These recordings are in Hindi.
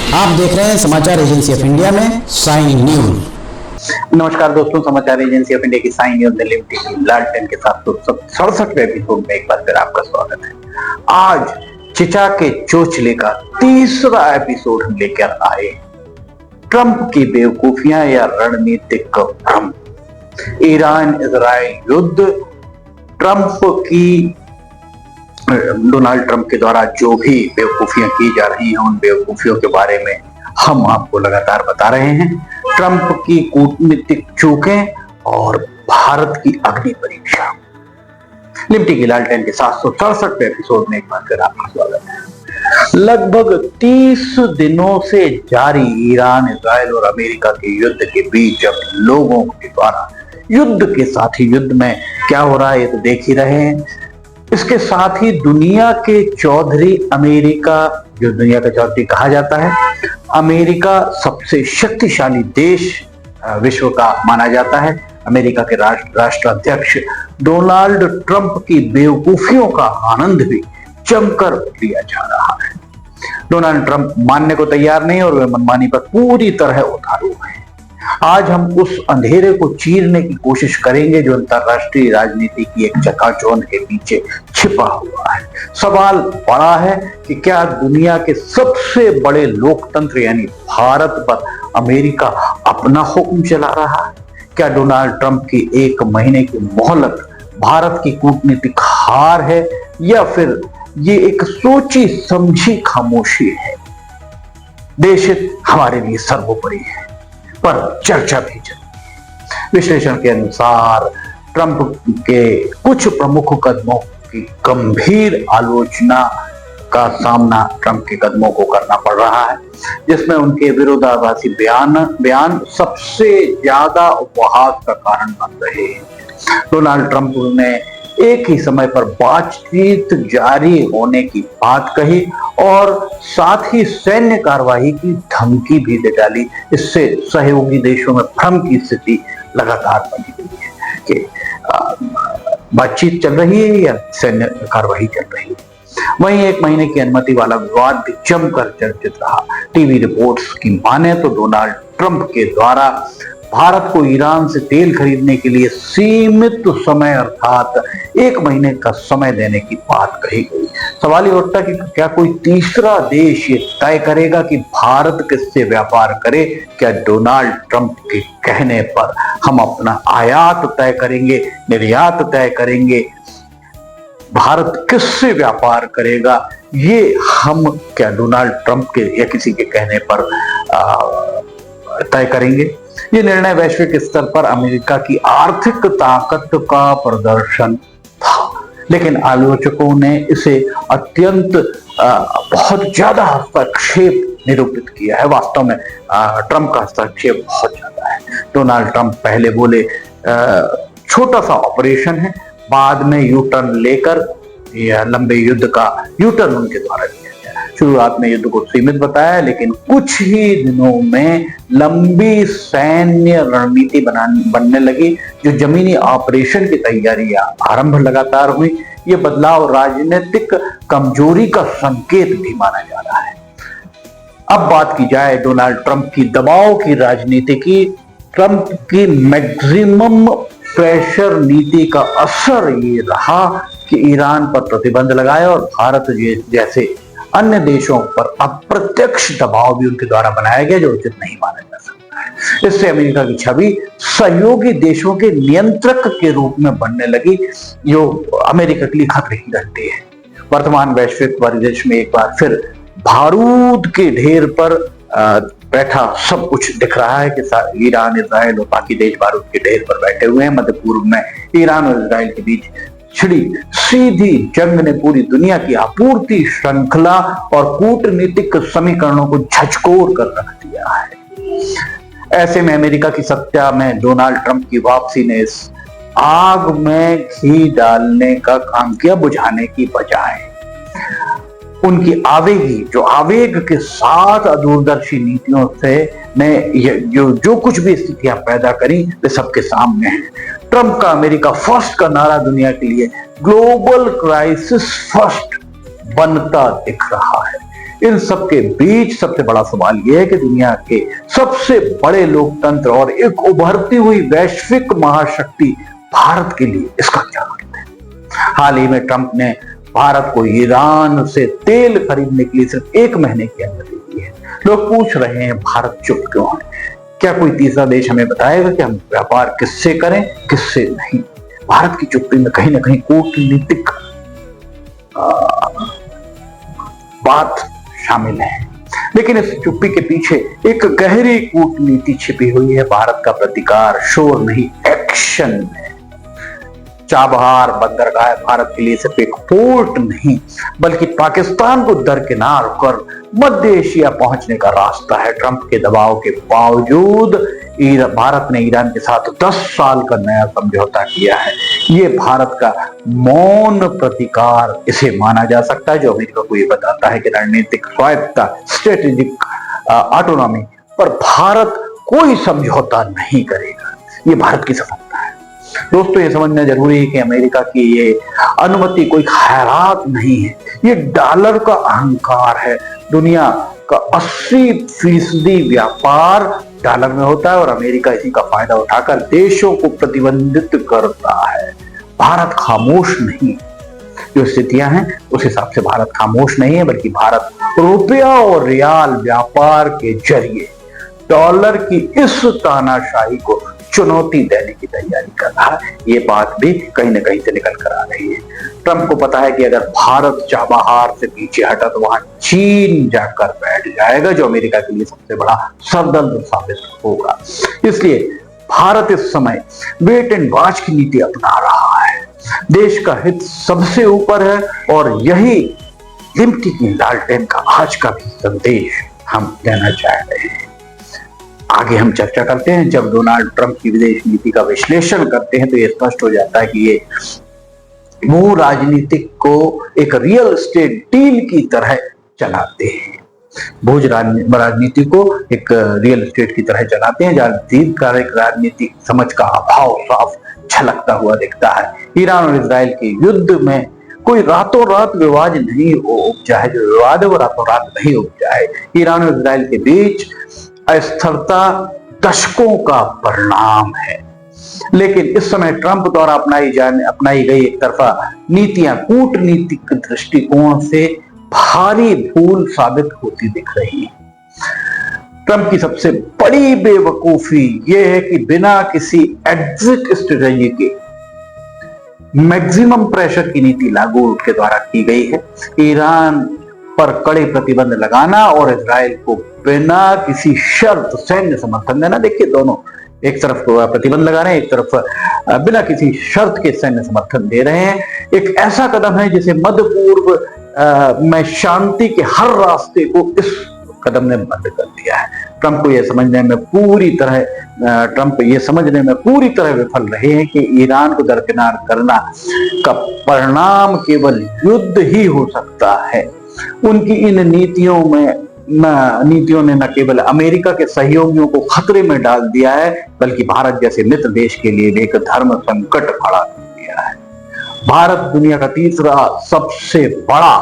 आप देख रहे हैं समाचार एजेंसी ऑफ इंडिया में साइन न्यूज। नमस्कार दोस्तों, समाचार एजेंसी ऑफ इंडिया की साइन न्यूज में लिमिटेड लालटेन के 767वें एपिसोड में एक बार फिर आपका स्वागत है। आज चिचा के चोचले का तीसरा एपिसोड हम लेकर आए। ट्रंप की बेवकूफियां या रणनीतिक भ्रम। ईरान इजराइल युद्ध, डोनाल्ड ट्रंप के द्वारा जो भी बेवकूफियां की जा रही हैं उन बेवकूफियों के बारे में हम आपको लगातार बता रहे हैं। ट्रंप की कूटनीतिक चूकें और भारत की अग्नि परीक्षा। लिबर्टी की लालटेन के 767वें एपिसोड में एक बार फिर आपका स्वागत है। लगभग 30 दिनों से जारी ईरान इजराइल और अमेरिका के युद्ध के बीच अब लोगों के द्वारा युद्ध के साथ ही युद्ध में क्या हो रहा है ये तो देख ही रहे हैं। इसके साथ ही दुनिया के चौधरी अमेरिका, जो दुनिया का चौधरी कहा जाता है, अमेरिका सबसे शक्तिशाली देश विश्व का माना जाता है। अमेरिका के राष्ट्राध्यक्ष डोनाल्ड ट्रंप की बेवकूफियों का आनंद भी जमकर लिया जा रहा है। डोनाल्ड ट्रंप मानने को तैयार नहीं और वे मनमानी पर पूरी तरह उतारू हैं। आज हम उस अंधेरे को चीरने की कोशिश करेंगे जो अंतरराष्ट्रीय राजनीति की एक चकाचौंध के पीछे छिपा हुआ है। सवाल बड़ा है कि क्या दुनिया के सबसे बड़े लोकतंत्र यानी भारत पर अमेरिका अपना हुक्म चला रहा है? क्या डोनाल्ड ट्रंप की एक महीने की मोहलत भारत की कूटनीतिक हार है या फिर ये एक सोची समझी खामोशी है? देश हित हमारे लिए सर्वोपरि है, पर चर्चा भी चली। विश्लेषण के अनुसार ट्रंप के कुछ प्रमुख कदमों की गंभीर आलोचना का सामना ट्रंप के कदमों को करना पड़ रहा है, जिसमें उनके विरोधाभासी बयान सबसे ज्यादा उपहास का कारण बन रहे हैं। डोनाल्ड ट्रंप ने एक ही समय पर बातचीत जारी होने की बात कही और साथ ही सैन्य कार्रवाई की धमकी भी दे डाली। इससे सहयोगी देशों में भ्रम की स्थिति लगातार बनी हुई है कि बातचीत चल रही है या सैन्य कार्रवाई चल रही है। वहीं एक महीने की अनुमति वाला विवाद भी जमकर चर्चित रहा। टीवी रिपोर्ट्स की माने तो डोनाल्ड ट्रंप के द्वारा भारत को ईरान से तेल खरीदने के लिए सीमित समय अर्थात 1 महीने का समय देने की बात कही गई। सवाल ये उठता कि क्या कोई तीसरा देश ये तय करेगा कि भारत किससे व्यापार करे? क्या डोनाल्ड ट्रंप के कहने पर हम अपना आयात तय करेंगे, निर्यात तय करेंगे? भारत किससे व्यापार करेगा ये हम क्या डोनाल्ड ट्रंप के या किसी के कहने पर तय करेंगे? ये निर्णय वैश्विक स्तर पर अमेरिका की आर्थिक ताकत का प्रदर्शन था, लेकिन आलोचकों ने इसे अत्यंत बहुत ज्यादा हस्तक्षेप निरूपित किया है। वास्तव में ट्रंप का हस्तक्षेप बहुत ज्यादा है। डोनाल्ड ट्रंप पहले बोले छोटा सा ऑपरेशन है, बाद में यू टर्न लेकर या लंबे युद्ध का यू टर्न उनके द्वारा किया गया। शुरुआत में युद्ध को सीमित बताया, लेकिन कुछ ही दिनों में लंबी सैन्य रणनीति बनने लगी। जो जमीनी ऑपरेशन की तैयारियां आरंभ लगातार हुई। ये बदलाव राजनीतिक कमजोरी का संकेत भी माना जा रहा है। अब बात की जाए डोनाल्ड ट्रंप की दबाव की राजनीति की। ट्रंप की मैक्सिमम प्रेशर नीति का असर ये रहा कि ईरान पर प्रतिबंध लगाया और भारत जैसे अन्य देशों पर अप्रत्यक्ष दबाव भी उनके द्वारा बनाया गया जो उचित नहीं माना जा सकता है। इससे अमेरिका की छवि सहयोगी देशों के नियंत्रक के रूप में बनने लगी, जो अमेरिका के लिए खतरे की घंटी है। वर्तमान वैश्विक परिदृश्य में एक बार फिर बारूद के ढेर पर बैठा सब कुछ दिख रहा है कि ईरान इजराइल और बाकी देश बारूद के ढेर पर बैठे हुए हैं। मध्य पूर्व में ईरान और इजराइल के बीच छिड़ी सीधी जंग ने पूरी दुनिया की आपूर्ति श्रृंखला और कूटनीतिक समीकरणों को झकझोर कर रख दिया है। ऐसे में अमेरिका की सत्ता में डोनाल्ड ट्रंप की वापसी ने इस आग में घी डालने का काम किया, बुझाने की बजाय। उनकी आवेग के साथ दूरदर्शी नीतियों से ने जो कुछ भी स्थितियां पैदा करी वे सबके सामने हैं। ट्रंप का अमेरिका फर्स्ट का नारा दुनिया के लिए ग्लोबल क्राइसिस फर्स्ट बनता दिख रहा है। इन सब के बीच सबसे बड़ा सवाल यह है कि दुनिया के सबसे बड़े लोकतंत्र और एक उभरती हुई वैश्विक महाशक्ति भारत के लिए इसका क्या अर्थ है। हाल ही में ट्रंप ने भारत को ईरान से तेल खरीदने के लिए सिर्फ 1 महीने की अनुमति दी है। लोग पूछ रहे हैं भारत चुप क्यों है? क्या कोई तीसरा देश हमें बताएगा कि हम व्यापार किससे करें किससे नहीं? भारत की चुप्पी में कहीं ना कहीं कूटनीतिक बात शामिल है, लेकिन इस चुप्पी के पीछे एक गहरी कूटनीति छिपी हुई है। भारत का प्रतिकार शोर नहीं, एक्शन है। चाबहार बंदरगाह भारत के लिए सिर्फ एक पोर्ट नहीं बल्कि पाकिस्तान को दरकिनार कर मध्य एशिया पहुंचने का रास्ता है। ट्रंप के दबाव के बावजूद भारत ने ईरान के साथ 10 साल का नया समझौता किया है। ये भारत का मौन प्रतिकार इसे माना जा सकता है, जो अमेरिका को ये बताता है कि रणनीतिक स्वायत्तता, स्ट्रेटेजिक ऑटोनॉमी पर भारत कोई समझौता नहीं करेगा। ये भारत की सफलता है। दोस्तों, ये समझना जरूरी है कि अमेरिका की ये अनुमति कोई खैरात नहीं है, ये डॉलर का अहंकार है। दुनिया का 80% व्यापार डॉलर में होता है और अमेरिका इसी का फायदा उठाकर देशों को प्रतिबंधित करता है। भारत खामोश नहीं, जो स्थितियां हैं उस हिसाब से भारत खामोश नहीं है, बल्कि भारत रुपया और रियाल व्यापार के जरिए डॉलर की इस तानाशाही को चुनौती देने की तैयारी कर रहा है। ये बात भी कहीं ना कहीं से निकल कर आ रही है। ट्रंप को पता है कि अगर भारत चाबहार से पीछे हटा तो वहां चीन जाकर बैठ जाएगा, जो अमेरिका के लिए सबसे बड़ा सरदर्द साबित होगा। इसलिए भारत इस समय वेट एंड वॉच की नीति अपना रहा है। देश का हित सबसे ऊपर है और यही लिमटी की लालटेन का आज का भी संदेश हम देना चाह रहे हैं। आगे हम चर्चा करते हैं। जब डोनाल्ड ट्रंप की विदेश नीति का विश्लेषण करते हैं तो ये स्पष्ट हो जाता है कि ये भू राजनीतिक को एक रियल एस्टेट डील की तरह चलाते हैं। भूज राजनीति को एक रियल एस्टेट की तरह चलाते हैं, जहां दीर्घकालिक राजनीतिक समझ का अभाव साफ झलकता हुआ दिखता है। ईरान और इजराइल के युद्ध में कोई रातों रात विवाद नहीं उपजा है, जो विवाद है वो रातों रात नहीं उपजा है। ईरान और इजराइल के बीच अस्थिरता दशकों का परिणाम है, लेकिन इस समय ट्रंप द्वारा अपनाई गई एक तरफा नीतियां कूटनीतिक दृष्टिकोण से भारी भूल साबित होती दिख रही है। ट्रंप की सबसे बड़ी बेवकूफी यह है कि बिना किसी एग्जिट स्ट्रेटजी के मैक्सिमम प्रेशर की नीति लागू के द्वारा की गई है। ईरान पर कड़े प्रतिबंध लगाना और इजराइल को बिना किसी शर्त सैन्य समर्थन देना। देखिए, दोनों एक तरफ प्रतिबंध लगा रहे हैं, एक तरफ बिना किसी शर्त के सैन्य समर्थन दे रहे हैं। एक ऐसा कदम है जिसे मध्य पूर्व में शांति के हर रास्ते को इस कदम ने बंद कर दिया है। ट्रंप ये समझने में पूरी तरह विफल रहे हैं कि ईरान को दरकिनार करना का परिणाम केवल युद्ध ही हो सकता है। उनकी इन नीतियों ने न केवल अमेरिका के सहयोगियों को खतरे में डाल दिया है, बल्कि भारत जैसे मित्र देश के लिए एक धर्म संकट खड़ा कर दिया है। भारत दुनिया का तीसरा सबसे बड़ा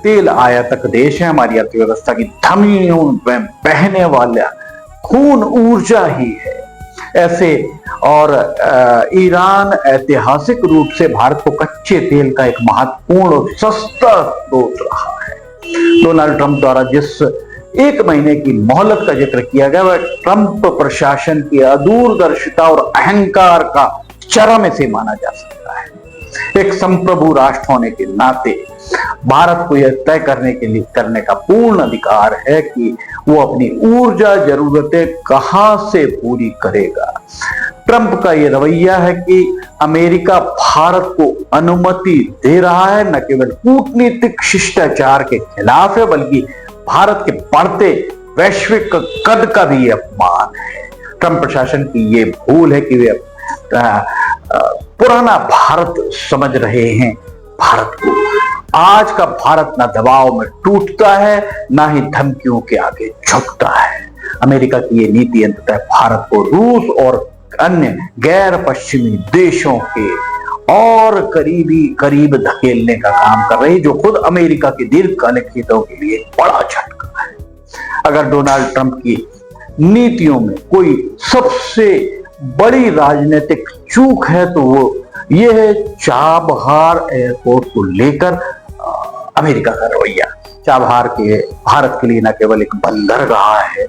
तेल आयातक देश है। हमारी अर्थव्यवस्था की धमनियों में बहने वाला खून ऊर्जा ही है। ऐसे और ईरान ऐतिहासिक रूप से भारत को कच्चे तेल का एक महत्वपूर्ण और सस्ता स्रोत रहा है। डोनाल्ड ट्रंप द्वारा जिस 1 महीने की मोहलत का जिक्र किया गया वह ट्रंप प्रशासन की अदूरदर्शिता और अहंकार का चरम से माना जा सकता है। एक संप्रभु राष्ट्र होने के नाते भारत को यह तय करने का पूर्ण अधिकार है कि वो अपनी ऊर्जा जरूरतें कहां से पूरी करेगा। ट्रंप का यह रवैया है कि अमेरिका भारत को अनुमति दे रहा है, न केवल कूटनीतिक शिष्टाचार के खिलाफ है, बल्कि भारत के बढ़ते वैश्विक कद का भी अपमान है। ट्रंप प्रशासन की ये भूल है कि वे पुराना भारत समझ रहे हैं भारत को। आज का भारत ना दबाव में टूटता है, ना ही धमकियों के आगे झुकता है। अमेरिका की ये नीति अंततः भारत को रूस और अन्य गैर पश्चिमी देशों के और करीब धकेलने का काम कर रही, जो खुद अमेरिका के दीर्घकालिक हितों के लिए बड़ा झटका है। अगर डोनाल्ड ट्रंप की नीतियों में कोई सबसे बड़ी राजनीतिक चूक है तो वो ये है चाबहार एयरपोर्ट को लेकर अमेरिका का रवैया। चाबहार के भारत के लिए न केवल एक बंदरगाह है,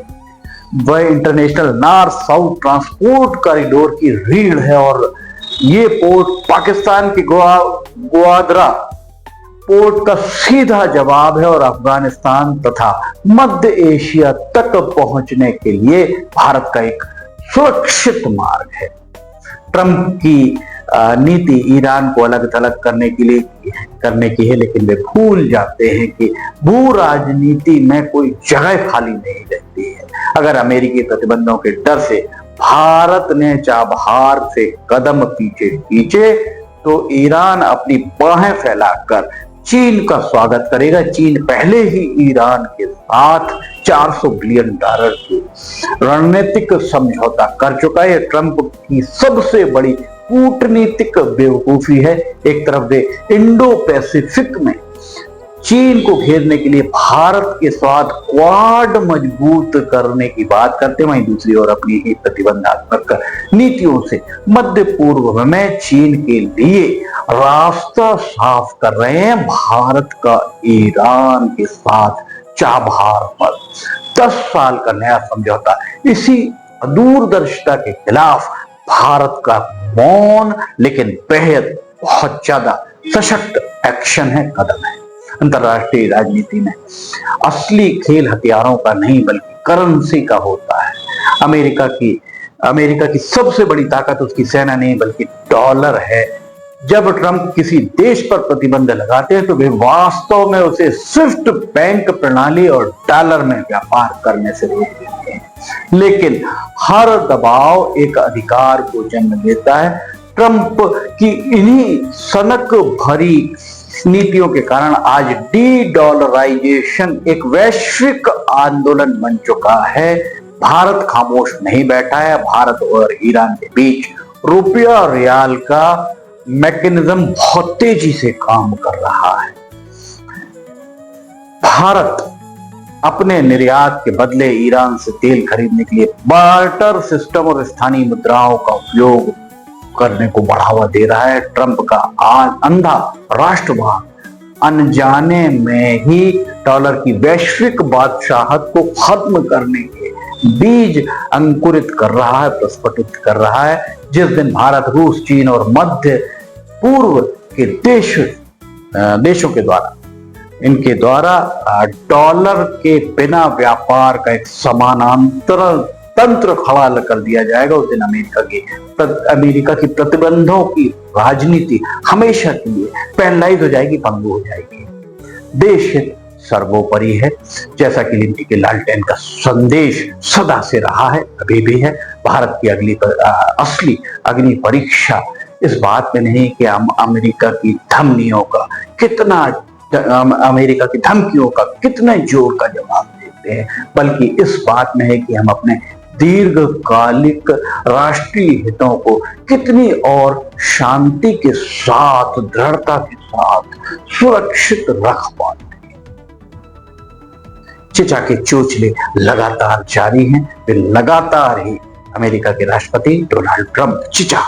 वह international north south transport corridor की रीढ़ है और ये पोर्ट पाकिस्तान के ग्वादरा पोर्ट का सीधा जवाब है और अफगानिस्तान तथा मध्य एशिया तक पहुंचने के लिए भारत का एक सुरक्षित मार्ग है। ट्रंप की नीति ईरान को अलग थलग करने की है, लेकिन वे भूल जाते हैं कि भू राजनीति में कोई जगह खाली नहीं रहती है। अगर अमेरिकी प्रतिबंधों के डर से भारत ने चाबहार से कदम पीछे खींचे तो ईरान अपनी बाहें फैलाकर चीन का स्वागत करेगा। चीन पहले ही ईरान के साथ $400 बिलियन की रणनीतिक समझौता कर चुका है। ट्रंप की सबसे बड़ी कूटनीतिक बेवकूफी है। एक तरफ वे इंडो पैसिफिक में चीन को घेरने के लिए भारत के साथ क्वाड मजबूत करने की बात करते हैं, वहीं दूसरी ओर अपनी ही प्रतिबंधात्मक नीतियों से मध्य पूर्व में चीन के लिए रास्ता साफ कर रहे हैं। भारत का ईरान के साथ चाबहार पर 10 साल का नया समझौता इसी दूरदर्शिता के खिलाफ भारत का मौन लेकिन बेहद बहुत ज्यादा सशक्त एक्शन है, कदम है। अंतरराष्ट्रीय राजनीति में असली खेल हथियारों का नहीं बल्कि करेंसी का होता है। अमेरिका की सबसे बड़ी ताकत उसकी सेना नहीं बल्कि डॉलर है। जब ट्रंप किसी देश पर प्रतिबंध लगाते हैं तो वे वास्तव में उसे स्विफ्ट बैंक प्रणाली और डॉलर में व्यापार करने से रोक देते हैं, लेकिन हर दबाव एक अधिकार को जन्म देता है। ट्रंप की इन्हीं सनक भरी नीतियों के कारण आज डी डॉलराइजेशन एक वैश्विक आंदोलन बन चुका है। भारत खामोश नहीं बैठा है। भारत और ईरान के बीच रुपया रियाल का मैकेनिज्म बहुत तेजी से काम कर रहा है। भारत अपने निर्यात के बदले ईरान से तेल खरीदने के लिए बार्टर सिस्टम और स्थानीय मुद्राओं का उपयोग करने को बढ़ावा दे रहा है। ट्रंप का अंधा राष्ट्रवाद अनजाने में ही डॉलर की वैश्विक बादशाहत को खत्म करने के बीज अंकुरित कर रहा है, प्रस्फुटित कर रहा है। जिस दिन भारत, रूस, चीन और मध्य पूर्व के देशों के द्वारा डॉलर के बिना व्यापार का एक समानांतर तंत्र खड़ा कर दिया जाएगा, उस दिन अमेरिका की प्रतिबंधों की राजनीति हमेशा के लिए पैरालाइज हो जाएगी, पंगु हो जाएगी। देश हित सर्वोपरि है, जैसा कि लिंटी के लालटेन का संदेश सदा से रहा है, अभी भी है। भारत की असली अग्नि परीक्षा इस बात में नहीं कि हम अमेरिका की धमनियों का अमेरिका की धमकियों का कितने जोर का जवाब देते हैं, बल्कि इस बात में है कि हम अपने दीर्घकालिक राष्ट्रीय हितों को कितनी और शांति के साथ, दृढ़ता के साथ सुरक्षित रख पाते हैं। चिचा के चोचले लगातार जारी हैं। वे लगातार ही अमेरिका के राष्ट्रपति डोनाल्ड ट्रंप चिचा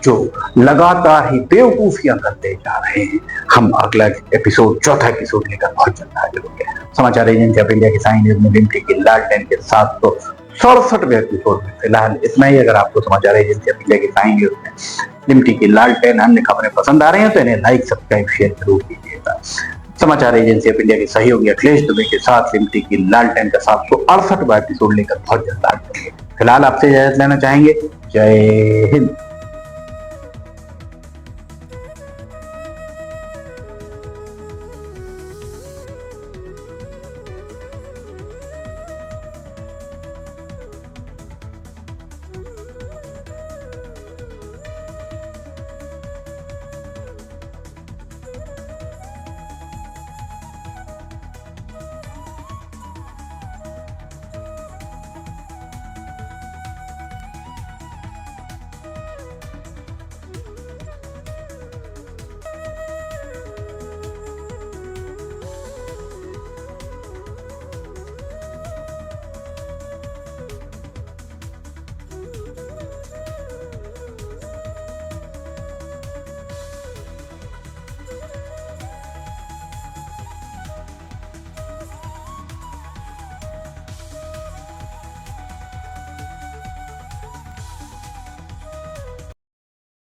जो लगातार ही बेवकूफियां करते जा रहे हैं। हम अगला एपिसोड, चौथा एपिसोड लेकर बहुत जल्द हाजिर होंगे। समाचार एजेंसी ऑफ इंडिया की साइन न्यूज में लिंटी की लालटेन के 767वें एपिसोड में फिलहाल इतना ही। अगर आपको समाचार एजेंसी ऑफ इंडिया की साइन न्यूज में लिंटी की लालटेन अन्य खबरें पसंद आ रही हैं तो इन्हें लाइक, सब्सक्राइब, शेयर जरूर कीजिएगा। समाचार एजेंसी ऑफ इंडिया के सहयोगी अखिलेश दुबे के साथ लिंटी की लालटेन का 768वां एपिसोड लेकर बहुत जल्द हाजिर होंगे। फिलहाल आपसे इजाजत लेना चाहेंगे। जय हिंद।